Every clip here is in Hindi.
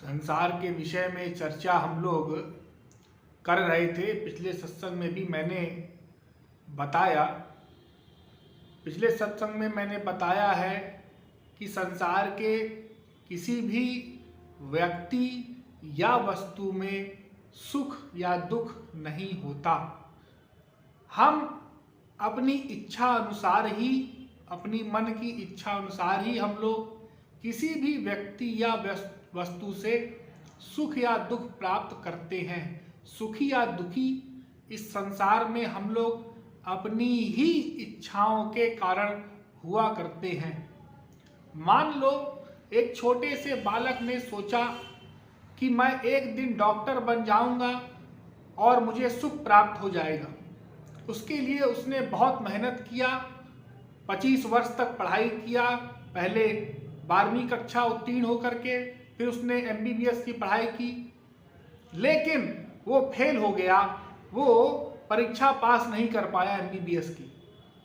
संसार के विषय में चर्चा हम लोग कर रहे थे। पिछले सत्संग में भी मैंने बताया है कि संसार के किसी भी व्यक्ति या वस्तु में सुख या दुख नहीं होता। हम अपनी इच्छा अनुसार ही, अपनी मन की इच्छा अनुसार ही हम लोग किसी भी व्यक्ति या वस्तु से सुख या दुख प्राप्त करते हैं। सुखी या दुखी इस संसार में हम लोग अपनी ही इच्छाओं के कारण हुआ करते हैं। मान लो एक छोटे से बालक ने सोचा कि मैं एक दिन डॉक्टर बन जाऊंगा और मुझे सुख प्राप्त हो जाएगा। उसके लिए उसने बहुत मेहनत किया, 25 वर्ष तक पढ़ाई किया। पहले 12वीं कक्षा उत्तीर्ण होकर के फिर उसने MBBS की पढ़ाई की, लेकिन वो फेल हो गया। वो परीक्षा पास नहीं कर पाया MBBS की,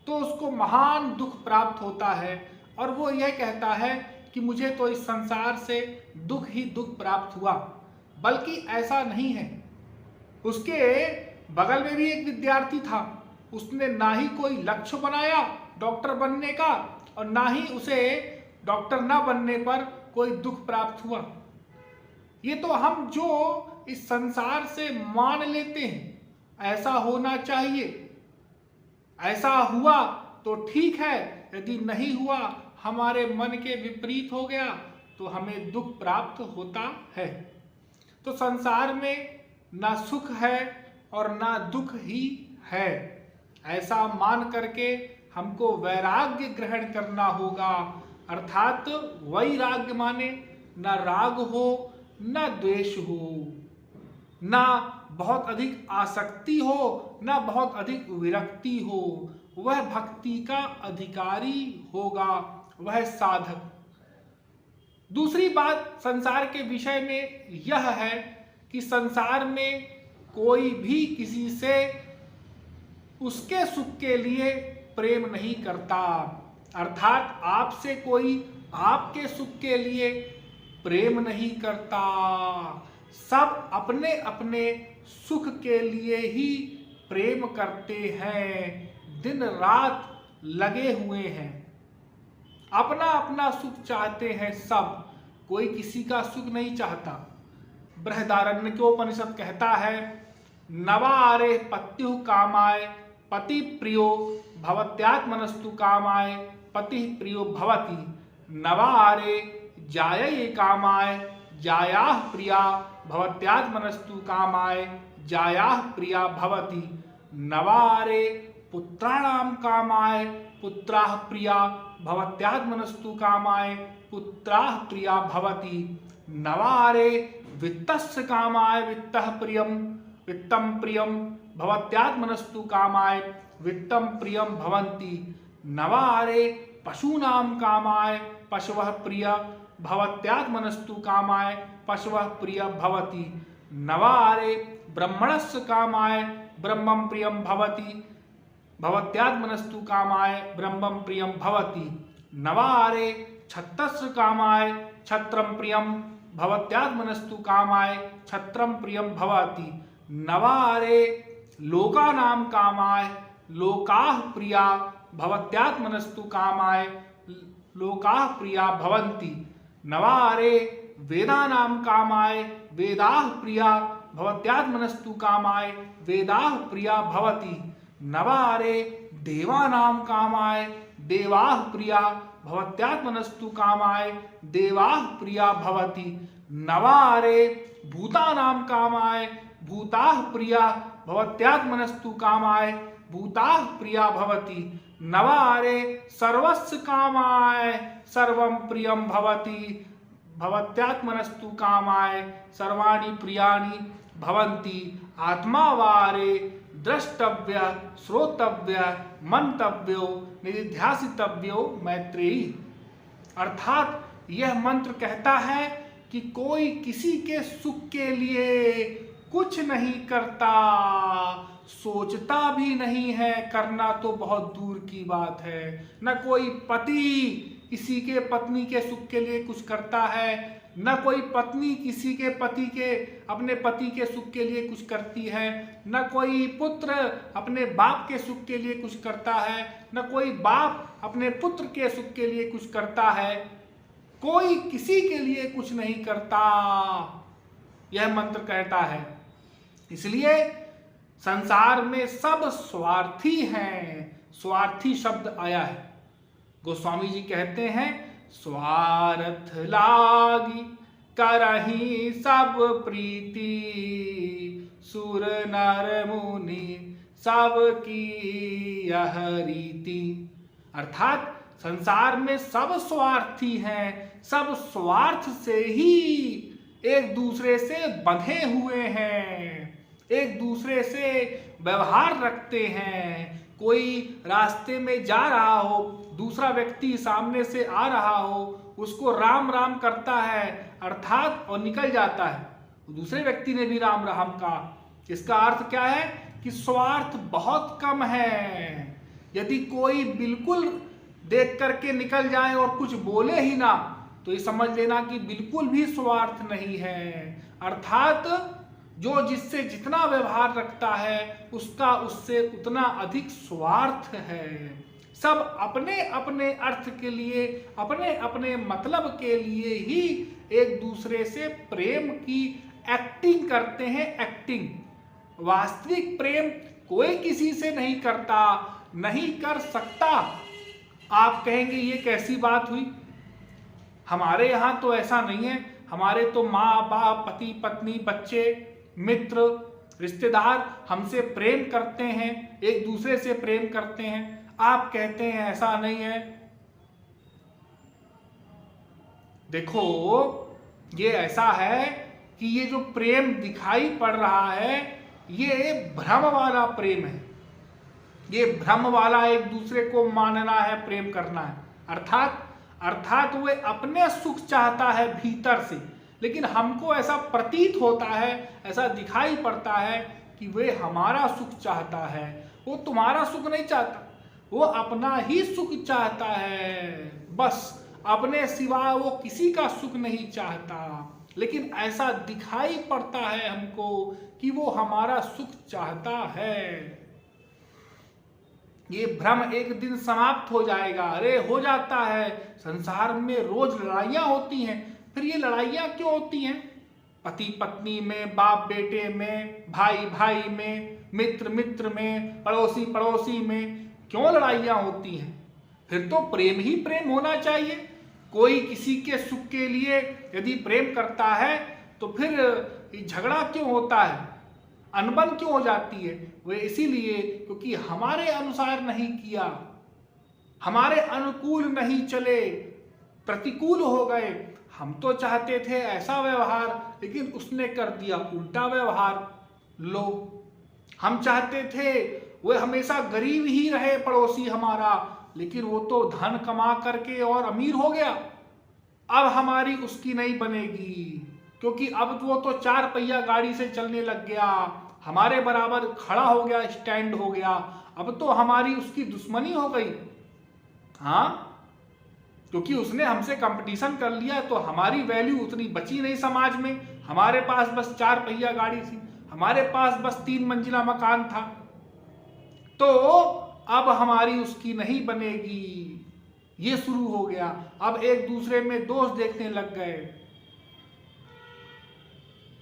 तो उसको महान दुख प्राप्त होता है और वो यह कहता है कि मुझे तो इस संसार से दुख ही दुख प्राप्त हुआ। बल्कि ऐसा नहीं है। उसके बगल में भी एक विद्यार्थी था, उसने ना ही कोई लक्ष्य बनाया डॉक्टर बनने का और ना ही उसे डॉक्टर ना बनने पर कोई दुख प्राप्त हुआ। ये तो हम जो इस संसार से मान लेते हैं ऐसा होना चाहिए, ऐसा हुआ तो ठीक है, यदि नहीं हुआ, हमारे मन के विपरीत हो गया तो हमें दुख प्राप्त होता है। तो संसार में ना सुख है और ना दुख ही है, ऐसा मान करके हमको वैराग्य ग्रहण करना होगा। अर्थात वैराग्य माने ना राग हो ना द्वेष हो, ना बहुत अधिक आसक्ति हो ना बहुत अधिक विरक्ति हो। वह भक्ति का अधिकारी होगा, वह साधक। दूसरी बात संसार के विषय में यह है कि संसार में कोई भी किसी से उसके सुख के लिए प्रेम नहीं करता। अर्थात आपसे कोई आपके सुख के लिए प्रेम नहीं करता। सब अपने अपने सुख के लिए ही प्रेम करते हैं, दिन रात लगे हुए हैं, अपना अपना सुख चाहते हैं सब, कोई किसी का सुख नहीं चाहता। बृहदारण्यकोपनिषद कहता है, नवारे पत्युः कामाय पति प्रियो भवत्यात्मनस्तु कामाय पति प्रियो भवति। नवारे जायये कामाय जायाः प्रिया भवत्यात्मनस्तु कामाय जायाः प्रिया भवति। नवारे पुत्राणां कामाय पुत्राः प्रिया भवत्यात्मनस्तु कामाय पुत्राः प्रिया भवति। नवारे वित्तस्य कामाय वित्तः प्रियं वित्तं प्रियं भवत्यात्मनस्तु कामाय वित्तं प्रियं भवन्ति। नवारे पशूनां कामाय पशवः प्रिया भवत्यात्मनस्तु कामाय पशवः प्रिया भवति। नवारे ब्रह्मणस्य कामाय ब्रह्मं प्रियं भवति भवत्यात्मनस्तु कामाय ब्रह्मं प्रियं भवति। नवारे क्षत्रस्य कामाय क्षत्रं प्रियं भवत्यात्मनस्तु कामाय क्षत्रं प्रियं भवति। नवारे लोकानां कामाय लोकाः प्रिया भवत्यात्मनस्तु कामाय लोकाः प्रिया भवन्ति। नवारे वेदानां कामाय वेदाः प्रिया भवत्यात्मनस्तु कामाय वेदाः प्रिया भवति। नवारे देवानां कामाय देवाः प्रिया भवत्यात्मनस्तु कामाय देवाः प्रिया भवति। नवारे भूतानां कामाय भूताः प्रिया भवत्यात्मनस्तु कामाय भूताः प्रिया भवति। नवारे सर्वस्य कामाय सर्वं प्रियं भवति भवत्यात्मनस्तु कामाय सर्वाणि प्रियाणि भवन्ति। आत्मा वारे द्रष्टव्य श्रोतव्य मंतव्यो निधिध्यासितव्यो मैत्रेयी। अर्थात यह मंत्र कहता है कि कोई किसी के सुख के लिए कुछ नहीं करता, सोचता भी नहीं है, करना तो बहुत दूर की बात है। न कोई पति किसी के पत्नी के सुख के लिए कुछ करता है, न कोई पत्नी किसी के पति के अपने पति के सुख के लिए कुछ करती है, न कोई पुत्र अपने बाप के सुख के लिए कुछ करता है, न कोई बाप अपने पुत्र के सुख के लिए कुछ करता है। कोई किसी के लिए कुछ नहीं करता, यह मंत्र कहता है। इसलिए संसार में सब स्वार्थी हैं। स्वार्थी शब्द आया है। गोस्वामी जी कहते हैं, स्वार्थ लागी करही सब प्रीति, सुर नर मुनि सब की यह रीति। अर्थात संसार में सब स्वार्थी हैं, सब स्वार्थ से ही एक दूसरे से बंधे हुए हैं, एक दूसरे से व्यवहार रखते हैं। कोई रास्ते में जा रहा हो, दूसरा व्यक्ति सामने से आ रहा हो, उसको राम राम करता है अर्थात और निकल जाता है, दूसरे व्यक्ति ने भी राम राम कहा। इसका अर्थ क्या है कि स्वार्थ बहुत कम है। यदि कोई बिल्कुल देख करके निकल जाए और कुछ बोले ही ना, तो ये समझ लेना कि बिल्कुल भी स्वार्थ नहीं है। अर्थात जो जिससे जितना व्यवहार रखता है उसका उससे उतना अधिक स्वार्थ है। सब अपने अपने अर्थ के लिए, अपने अपने मतलब के लिए ही एक दूसरे से प्रेम की एक्टिंग करते हैं। एक्टिंग, वास्तविक प्रेम कोई किसी से नहीं करता, नहीं कर सकता। आप कहेंगे ये कैसी बात हुई, हमारे यहाँ तो ऐसा नहीं है। हमारे तो माँ बाप, पति पत्नी, बच्चे, मित्र, रिश्तेदार हमसे प्रेम करते हैं, एक दूसरे से प्रेम करते हैं। आप कहते हैं ऐसा नहीं है। देखो, ये ऐसा है कि ये जो प्रेम दिखाई पड़ रहा है ये भ्रम वाला प्रेम है। ये भ्रम वाला एक दूसरे को मानना है, प्रेम करना है। अर्थात वो अपने सुख चाहता है भीतर से, लेकिन हमको ऐसा प्रतीत होता है, ऐसा दिखाई पड़ता है कि वे हमारा सुख चाहता है। वो तुम्हारा सुख नहीं चाहता, वो अपना ही सुख चाहता है। बस अपने सिवा वो किसी का सुख नहीं चाहता, लेकिन ऐसा दिखाई पड़ता है हमको कि वो हमारा सुख चाहता है। ये भ्रम एक दिन समाप्त हो जाएगा। अरे हो जाता है, संसार में रोज लड़ाइयाँ होती हैं। फिर ये लड़ाइयाँ क्यों होती हैं? पति पत्नी में, बाप बेटे में, भाई भाई में, मित्र मित्र में, पड़ोसी पड़ोसी में क्यों लड़ाइयाँ होती हैं? फिर तो प्रेम ही प्रेम होना चाहिए। कोई किसी के सुख के लिए यदि प्रेम करता है तो फिर झगड़ा क्यों होता है, अनबन क्यों हो जाती है? वो इसीलिए क्योंकि हमारे अनुसार नहीं किया, हमारे अनुकूल नहीं चले, प्रतिकूल हो गए। हम तो चाहते थे ऐसा व्यवहार, लेकिन उसने कर दिया उल्टा व्यवहार। लो, हम चाहते थे वो हमेशा गरीब ही रहे पड़ोसी हमारा, लेकिन वो तो धन कमा करके और अमीर हो गया। अब हमारी उसकी नहीं बनेगी, क्योंकि अब वो तो 4 पहिया गाड़ी से चलने लग गया, हमारे बराबर खड़ा हो गया, स्टैंड हो गया। अब तो हमारी उसकी दुश्मनी हो गई। हाँ, क्योंकि उसने हमसे कंपटीशन कर लिया, तो हमारी वैल्यू उतनी बची नहीं समाज में। हमारे पास बस 4 पहिया गाड़ी थी, हमारे पास बस 3 मंजिला मकान था, तो अब हमारी उसकी नहीं बनेगी। ये शुरू हो गया। अब एक दूसरे में दोष देखने लग गए।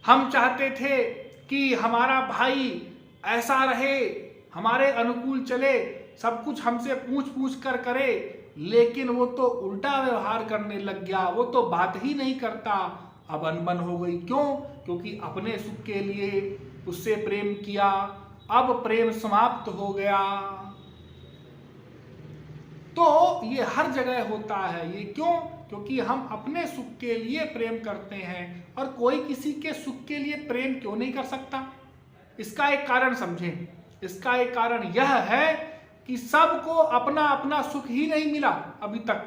हम चाहते थे कि हमारा भाई ऐसा रहे, हमारे अनुकूल चले, सब कुछ हमसे पूछ पूछ कर करे, लेकिन वो तो उल्टा व्यवहार करने लग गया, वो तो बात ही नहीं करता। अब अनबन हो गई। क्यों? क्योंकि अपने सुख के लिए उससे प्रेम किया, अब प्रेम समाप्त हो गया। तो ये हर जगह होता है। ये क्यों? क्योंकि हम अपने सुख के लिए प्रेम करते हैं, और कोई किसी के सुख के लिए प्रेम क्यों नहीं कर सकता? इसका एक कारण समझें। इसका एक कारण यह है कि सबको अपना अपना सुख ही नहीं मिला। अभी तक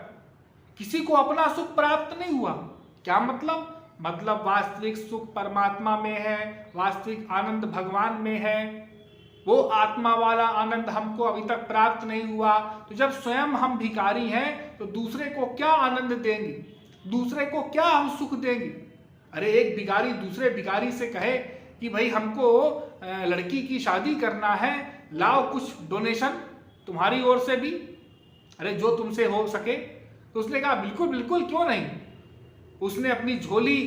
किसी को अपना सुख प्राप्त नहीं हुआ। क्या मतलब? मतलब वास्तविक सुख परमात्मा में है, वास्तविक आनंद भगवान में है। वो आत्मा वाला आनंद हमको अभी तक प्राप्त नहीं हुआ। तो जब स्वयं हम भिखारी हैं तो दूसरे को क्या आनंद देंगे? दूसरे को क्या हम सुख देंगे? अरे एक भिखारी दूसरे भिखारी से कहे कि भाई हमको लड़की की शादी करना है, लाओ कुछ डोनेशन तुम्हारी ओर से भी, अरे जो तुमसे हो सके। तो उसने कहा बिल्कुल बिल्कुल, क्यों नहीं। उसने अपनी झोली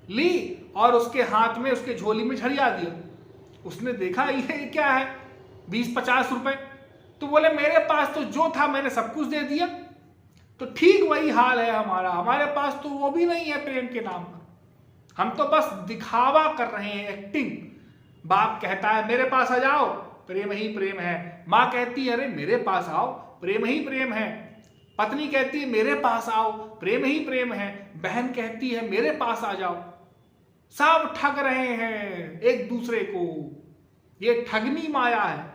ली और उसके हाथ में, उसके झोली में झड़िया दिया। उसने देखा ये क्या है, 20-50 रुपए। तो बोले मेरे पास तो जो था मैंने सब कुछ दे दिया। तो ठीक वही हाल है हमारा, हमारे पास तो वो भी नहीं है प्रेम के नाम पर, हम तो बस दिखावा कर रहे हैं, एक्टिंग। बाप कहता है मेरे पास आ जाओ, प्रेम ही प्रेम है। माँ कहती है अरे मेरे पास आओ, प्रेम ही प्रेम है। पत्नी कहती है मेरे पास आओ, प्रेम ही प्रेम है। बहन कहती है मेरे पास आ जाओ। सब ठग रहे हैं एक दूसरे को, ये ठगनी माया है।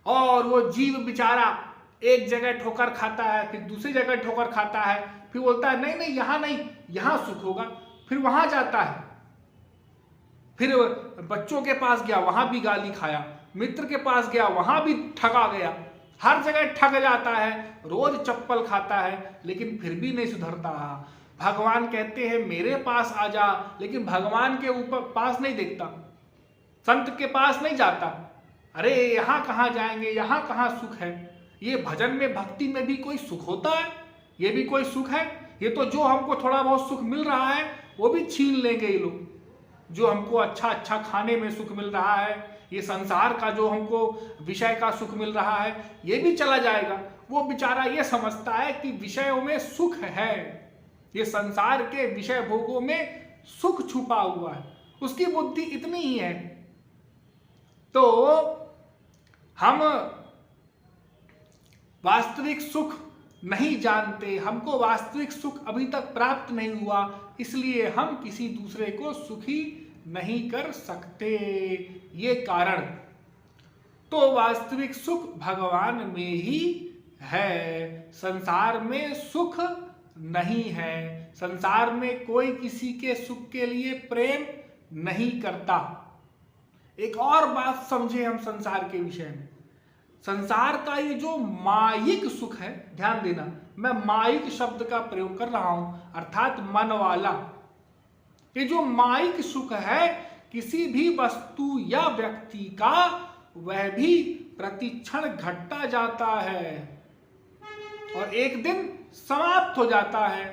और वो जीव बेचारा एक जगह ठोकर खाता है, फिर दूसरी जगह ठोकर खाता है, फिर बोलता है नहीं नहीं यहां नहीं, यहां सुख होगा। फिर वहां जाता है, फिर बच्चों के पास गया, वहां भी गाली खाया, मित्र के पास गया, वहां भी ठगा गया, हर जगह ठग जाता है, रोज चप्पल खाता है, लेकिन फिर भी नहीं सुधरता। भगवान कहते हैं मेरे पास आ जा, लेकिन भगवान के ऊपर पास नहीं देखता, संत के पास नहीं जाता। अरे यहां कहां जाएंगे, यहां कहां सुख है। ये भजन में भक्ति में भी कोई सुख होता है? ये भी कोई सुख है? ये तो जो हमको थोड़ा बहुत सुख मिल रहा है वो भी छीन लेंगे ये लोग। जो हमको अच्छा अच्छा खाने में सुख मिल रहा है, ये संसार का जो हमको विषय का सुख मिल रहा है, ये भी चला जाएगा। वो बेचारा ये समझता है कि विषयों में सुख है, ये संसार के विषय भोगों में सुख छुपा हुआ है, उसकी बुद्धि इतनी ही है। तो हम वास्तविक सुख नहीं जानते, हमको वास्तविक सुख अभी तक प्राप्त नहीं हुआ, इसलिए हम किसी दूसरे को सुखी नहीं कर सकते। ये कारण। तो वास्तविक सुख भगवान में ही है, संसार में सुख नहीं है। संसार में कोई किसी के सुख के लिए प्रेम नहीं करता। एक और बात समझे हम संसार के विषय में, संसार का ये जो मायिक सुख है, ध्यान देना मैं मायिक शब्द का प्रयोग कर रहा हूं, अर्थात मन वाला। ये जो मायिक सुख है किसी भी वस्तु या व्यक्ति का, वह भी प्रतिक्षण घटता जाता है और एक दिन समाप्त हो जाता है।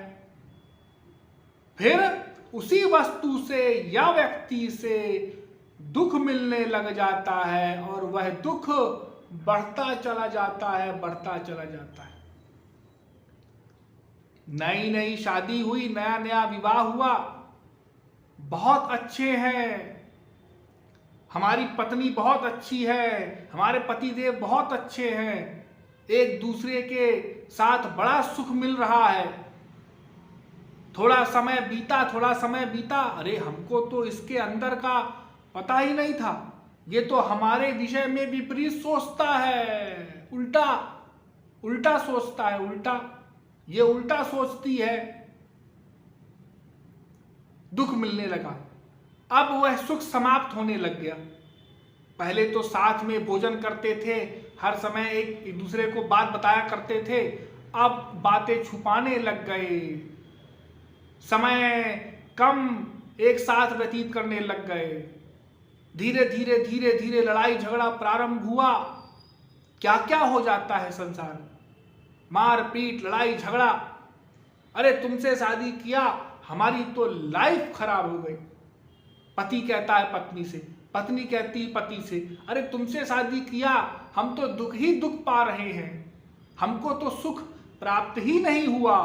फिर उसी वस्तु से या व्यक्ति से दुख मिलने लग जाता है और वह दुख बढ़ता चला जाता है, बढ़ता चला जाता है। नई नई शादी हुई, नया नया विवाह हुआ, बहुत अच्छे हैं, हमारी पत्नी बहुत अच्छी है, हमारे पतिदेव बहुत अच्छे हैं, एक दूसरे के साथ बड़ा सुख मिल रहा है। थोड़ा समय बीता, अरे हमको तो इसके अंदर का पता ही नहीं था, ये तो हमारे विषय में विपरीत सोचता है, उल्टा सोचता है, ये उल्टा सोचती है। दुख मिलने लगा, अब वह सुख समाप्त होने लग गया। पहले तो साथ में भोजन करते थे, हर समय एक दूसरे को बात बताया करते थे, अब बातें छुपाने लग गए, समय कम एक साथ व्यतीत करने लग गए। धीरे धीरे लड़ाई झगड़ा प्रारंभ हुआ। क्या क्या हो जाता है संसार में, मार पीट, लड़ाई झगड़ा। अरे तुमसे शादी किया, हमारी तो लाइफ खराब हो गई। पति कहता है पत्नी से, पत्नी कहती है पति से, अरे तुमसे शादी किया, हम तो दुख ही दुख पा रहे हैं, हमको तो सुख प्राप्त ही नहीं हुआ।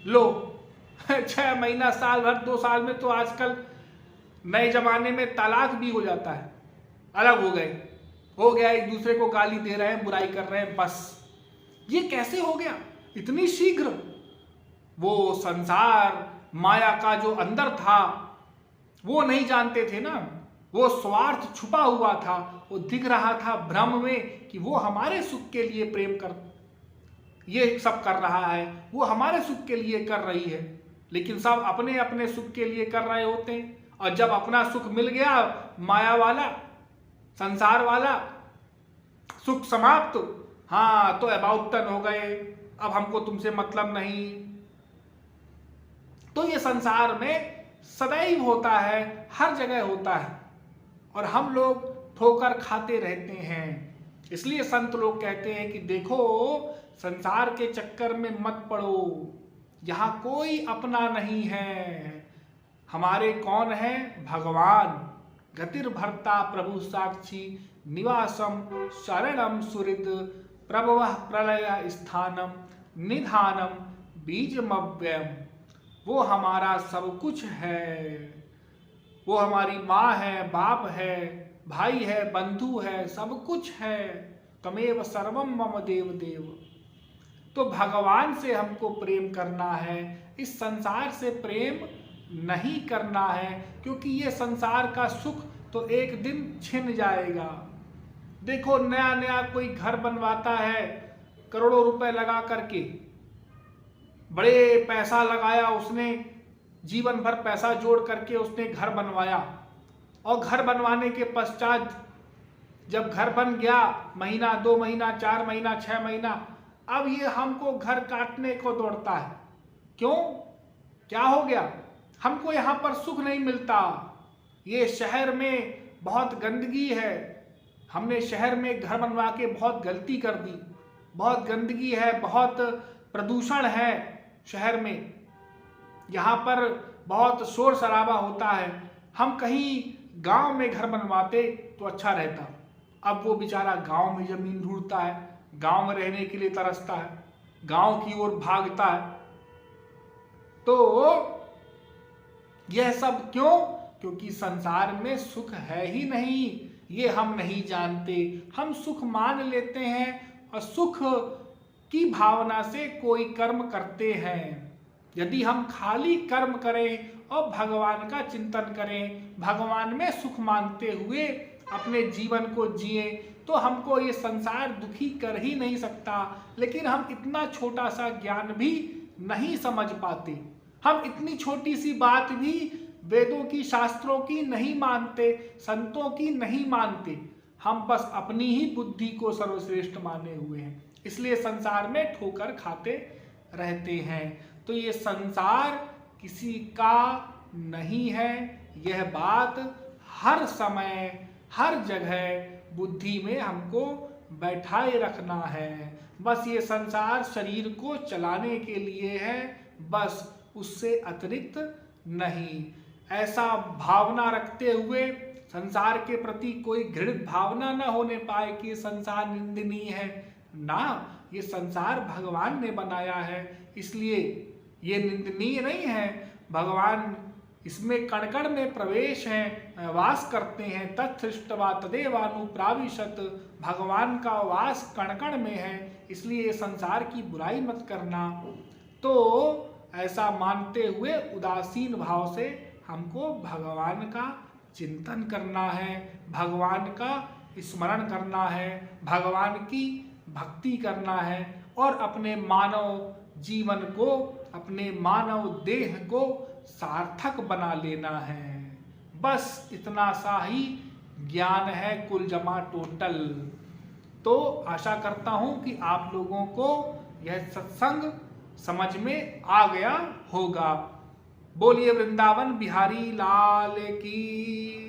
लो 6 महीना, साल भर, 2 साल में तो आजकल नए जमाने में तलाक भी हो जाता है, अलग हो गया, एक दूसरे को गाली दे रहे हैं, बुराई कर रहे हैं, बस। ये कैसे हो गया इतनी शीघ्र? वो संसार माया का जो अंदर था वो नहीं जानते थे ना, वो स्वार्थ छुपा हुआ था, वो दिख रहा था भ्रम में कि वो हमारे सुख के लिए प्रेम कर, ये सब कर रहा है, वो हमारे सुख के लिए कर रही है, लेकिन सब अपने अपने सुख के लिए कर रहे होते हैं। और जब अपना सुख मिल गया, माया वाला, संसार वाला सुख समाप्त, हाँ तो अबाउट टर्न हो गए, अब हमको तुमसे मतलब नहीं, तो ये संसार में सदैव होता है, हर जगह होता है, और हम लोग ठोकर खाते रहते हैं। इसलिए संत लोग कहते हैं कि देखो, संसार के चक्कर में मत पड़ो, यहाँ कोई अपना नहीं है। हमारे कौन है? भगवान। गतिर्भर्ता प्रभु साक्षी निवासम शरणम सुहृद प्रभवः प्रलय स्थानम निधानम बीजमव्ययम। वो हमारा सब कुछ है। वो हमारी माँ है, बाप है, भाई है, बंधु है, सब कुछ है। तमेव सर्वम मम देव देव। तो भगवान से हमको प्रेम करना है, इस संसार से प्रेम नहीं करना है, क्योंकि ये संसार का सुख तो एक दिन छिन जाएगा। देखो, नया नया कोई घर बनवाता है, करोड़ों रुपए लगा करके, बड़े पैसा लगाया उसने, जीवन भर पैसा जोड़ करके उसने घर बनवाया, और घर बनवाने के पश्चात जब घर बन गया, महीना, 2 महीना, 4 महीना, 6 महीना, अब ये हमको घर काटने को दौड़ता है। क्यों? क्या हो गया? हमको यहाँ पर सुख नहीं मिलता, ये शहर में बहुत गंदगी है, हमने शहर में घर बनवा के बहुत गलती कर दी, बहुत गंदगी है, बहुत प्रदूषण है शहर में, यहाँ पर बहुत शोर शराबा होता है। हम कहीं गांव में घर बनवाते तो अच्छा रहता। अब वो बेचारा गांव में जमीन ढूंढता है, गांव में रहने के लिए तरसता है, गांव की ओर भागता है। तो यह सब क्यों? क्योंकि संसार में सुख है ही नहीं, ये हम नहीं जानते। हम सुख मान लेते हैं और सुख की भावना से कोई कर्म करते हैं। यदि हम खाली कर्म करें और भगवान का चिंतन करें, भगवान में सुख मानते हुए अपने जीवन को जिए, तो हमको ये संसार दुखी कर ही नहीं सकता। लेकिन हम इतना छोटा सा ज्ञान भी नहीं समझ पाते, हम इतनी छोटी सी बात भी वेदों की, शास्त्रों की नहीं मानते, संतों की नहीं मानते। हम बस अपनी ही बुद्धि को सर्वश्रेष्ठ माने हुए हैं, इसलिए संसार में ठोकर खाते रहते हैं। तो ये संसार किसी का नहीं है, यह बात हर समय, हर जगह बुद्धि में हमको बैठाए रखना है। बस ये संसार शरीर को चलाने के लिए है, बस, उससे अतिरिक्त नहीं। ऐसा भावना रखते हुए संसार के प्रति कोई घृणित भावना न होने पाए कि संसार निंदनीय है ना, ये संसार भगवान ने बनाया है, इसलिए ये निंदनीय नहीं है। भगवान इसमें कण-कण में प्रवेश है, वास करते हैं। तत्सृष्टवा तदेवानुप्राविशत, भगवान का वास कण-कण में है, इसलिए संसार की बुराई मत करना। तो ऐसा मानते हुए उदासीन भाव से हमको भगवान का चिंतन करना है, भगवान का स्मरण करना है, भगवान की भक्ति करना है, और अपने मानव जीवन को, अपने मानव देह को सार्थक बना लेना है। बस इतना सा ही ज्ञान है कुल जमा टोटल। तो आशा करता हूँ कि आप लोगों को यह सत्संग समझ में आ गया होगा। बोलिए वृंदावन बिहारी लाल की।